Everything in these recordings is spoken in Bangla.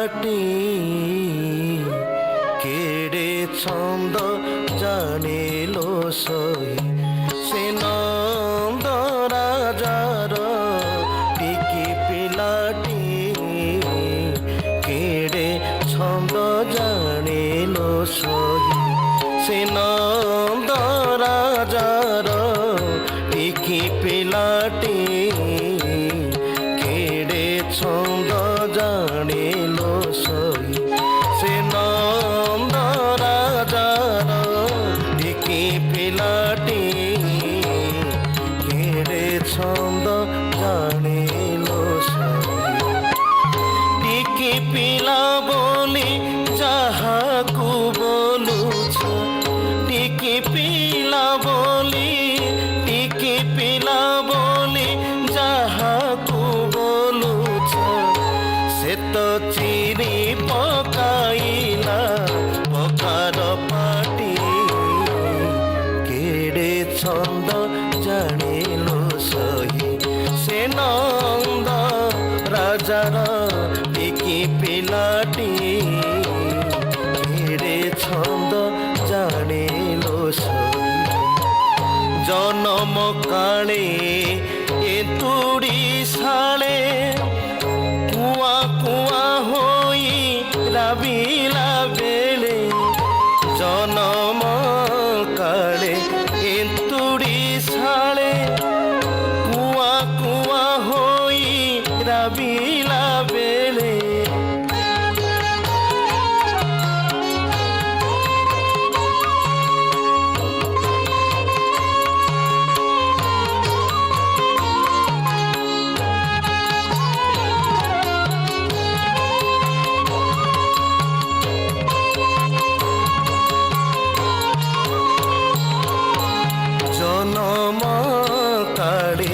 ପିଲାଟି କେଡ଼େ ଛନ୍ଦ ଜାଣିଲୋ ସହି ସେ ନନ୍ଦ ରାଜାର ଟିକି ପିଲାଟି କେଡ଼େ ଛନ୍ଦ ଜାଣିଲୋ ସହି ସେ ନନ୍ଦ ରାଜାର ଟିକି ପିଲାଟି କେଡ଼େ ଛନ୍ଦ ଜାଣିଲୋ ସହି ସେ ନନ୍ଦ ରାଜାର ଟିକି ପିଲାଟି କେଡ଼େ ଛନ୍ଦ ଜାଣିଲୋ ସହି ଟିକି ପିଲା ବୋଲି ଯାହାକୁ ବୋଲୁଛ ଟିକି ପିଲା ବୋଲି ଟିକି ପିଲା ବୋଲି ଯାହାକୁ ବୋଲୁଛ ସେ ତ ଚିରି ପକାଇଲା ପକାର ପାଟି କେଡ଼େ ଛନ୍ଦ ଜାଣିଲୋ ସହି ସେ ନନ୍ଦ ରାଜାର ଟିକି ପିଲାଟି କେଡ଼େ ଛନ୍ଦ ଜାଣିଲୋ ସହି ଜନମ କାଳେ ଏନ୍ତୁଡ଼ି ଶାଳେ କୁଆ କୁଆ ହୋଇ ରାବିଲା ବେଳେ ଜନମ କାଳେ ଏନ୍ତୁଡ଼ି ଶାଳେ କୁଆ କୁଆ ହୋଇ ରାବିଲା ବେଳେ জনম কাড়ে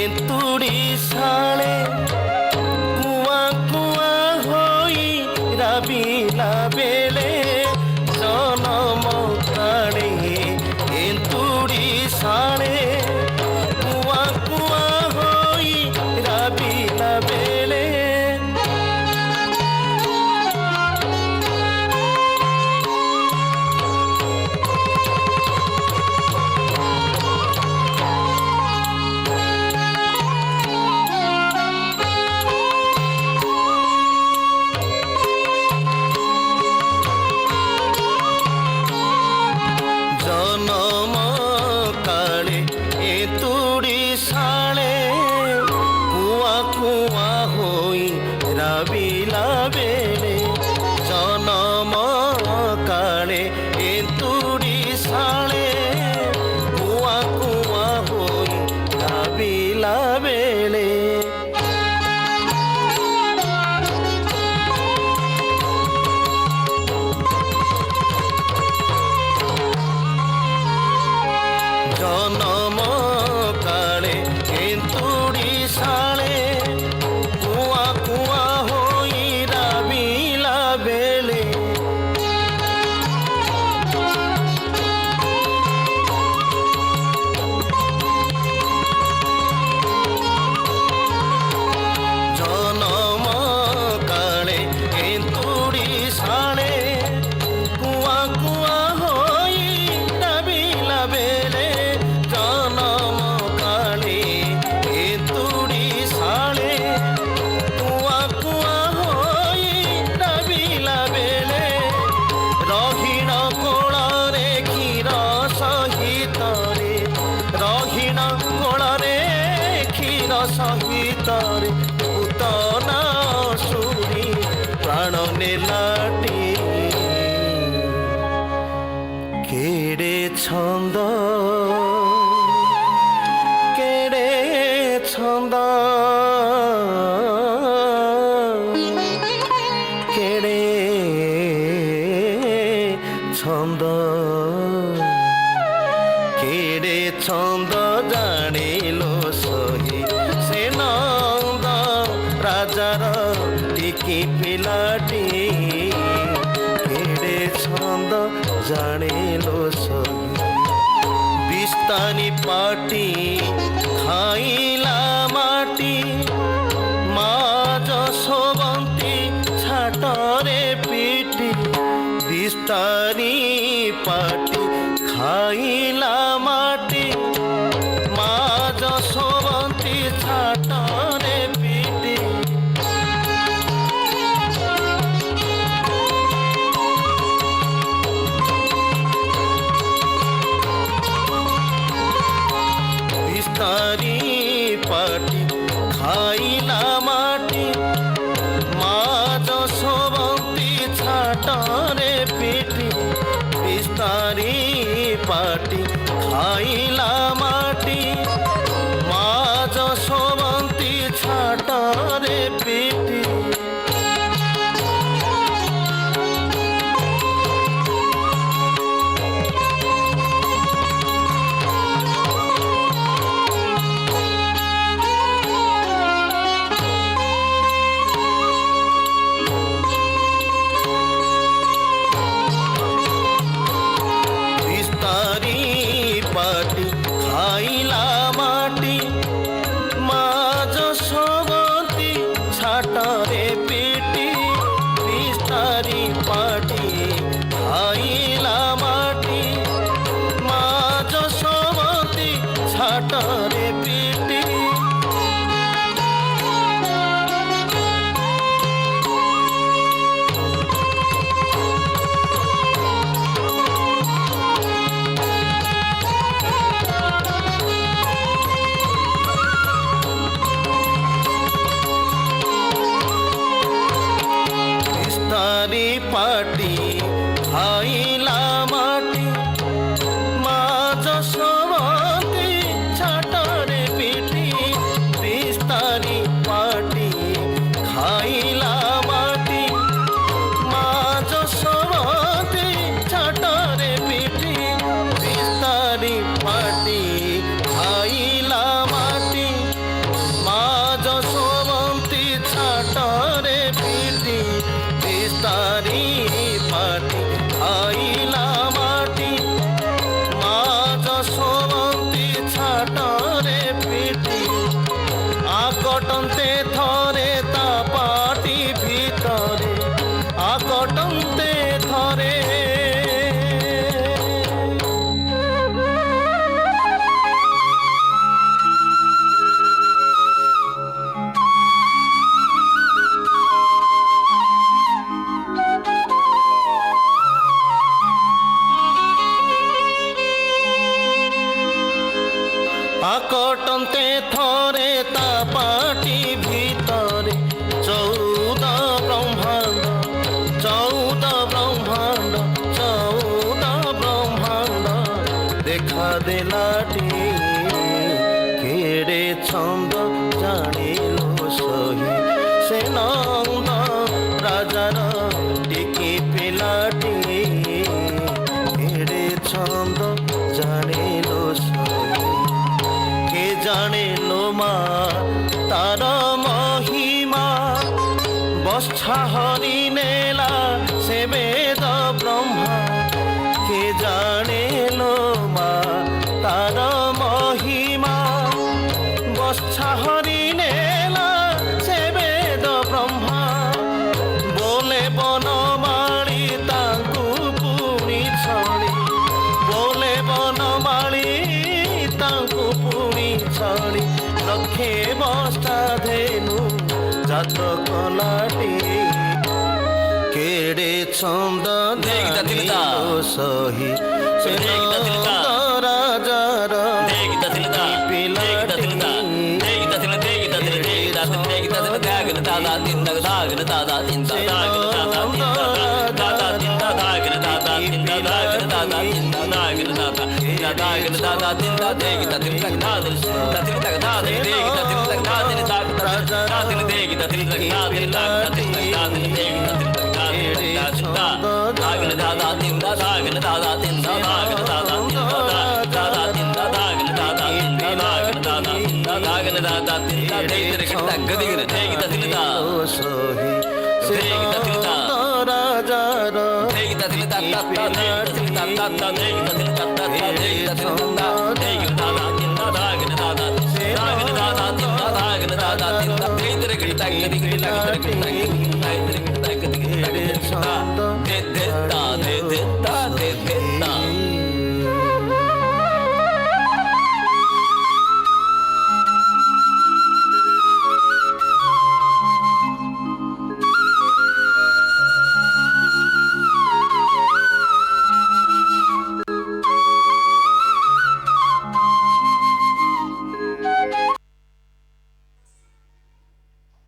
এতুড়ি শালে কুয়া কুয়া হই রাবিলা বেলে জনম কাড়ে এতুড়ি শালে কুয়া কুয়া হই রাবিলা বেলে জনম কালে এতুড়ি শালে কুয়া কুয়া হই রাবিলা বেলে জনম কালে এতুড়ি শালে কুয়া কুয়া হই রাবিলা বেলে জনম কালে এতুড়ি শালে কুয়া কুয়া হই রাবিলা বেলে জনম কালে এতুড়ি শালে কুয়া কুয়া হই রাবিলা বেলে জনম কালে এতুড়ি শালে কুয়া কুয়া হই রাবিলা বেলে রহিণ কোଳରେ ক্ষীর সহিତରେ রহিণ কোଳରେ ক্ষীর সহিତରେ পুতনা শুনি প্রাণ নেলাটি কেড়ে ছন্দ কেড়ে ছন্দ কেড়ে ছন্দ কেড়ে ছন্দ জানিলো সহি সে নন্দ রাজাৰ ଟିକି ପିଲାଟି କେଡ଼େ ଛନ୍ଦ ଜାଣିଲୋ ସହି ବିସ୍ତାନି ପାଟି ଖାଇଲା ମାଟି ମା ଯଶୋବନ୍ତୀ ଛାଟ ছাটরে পিটি বিস্তারি পাটি খাইলা মাটি মা যশোবতী ছাটরে পিটি বিস্তারি পাটি খাইলা মাটি মা যশোবতী ছাটরে পিটি বিস্তারি পাটি খাইলা মাটি মা যশোবতী ছাটরে পিটি বিস্তারি পাটি খাইলা মাটি মা যশোবতী ছাটরে পিটি বিস্তারি পাটি খাইলা মাটি মা যশোবতী ছাটরে পিটি বিস্তারি পাটি খাইলা মাটি মা যশোবতী ছাটরে পিটি আকটন্তে থরে তা পাটি ভিতরে আকটন্তে থরে আকটন্তে থরে তা পাটি ভিতরে 14 ব্রহ্মাণ্ড 14 ব্রহ্মাণ্ড 14 ব্রহ্মাণ্ড দেখা দেলাটি কেড়ে ছন্দ জানিল সহি সে নন্দ রাজার টিকি পিলাটি কেড়ে ছন্দ জানিল সহি কে জানিলো মা তার মহিমা বৎসা হরি নেলা সে বেদ ব্রহ্মা কে জানিলো মা তার মহিমা বৎসা হরি নেলা সে বেদ ব্রহ্মা বলে বনমালী তাঙ্কু পুনি ছড়ি বলে বনমালী তাঙ্কু পুনি ছড়ি লক্ষে বস্তা ধেনু জাত কলাটি কেড়ে ছন্দ জানিল সহি সে নন্দ রাজার পিলাটি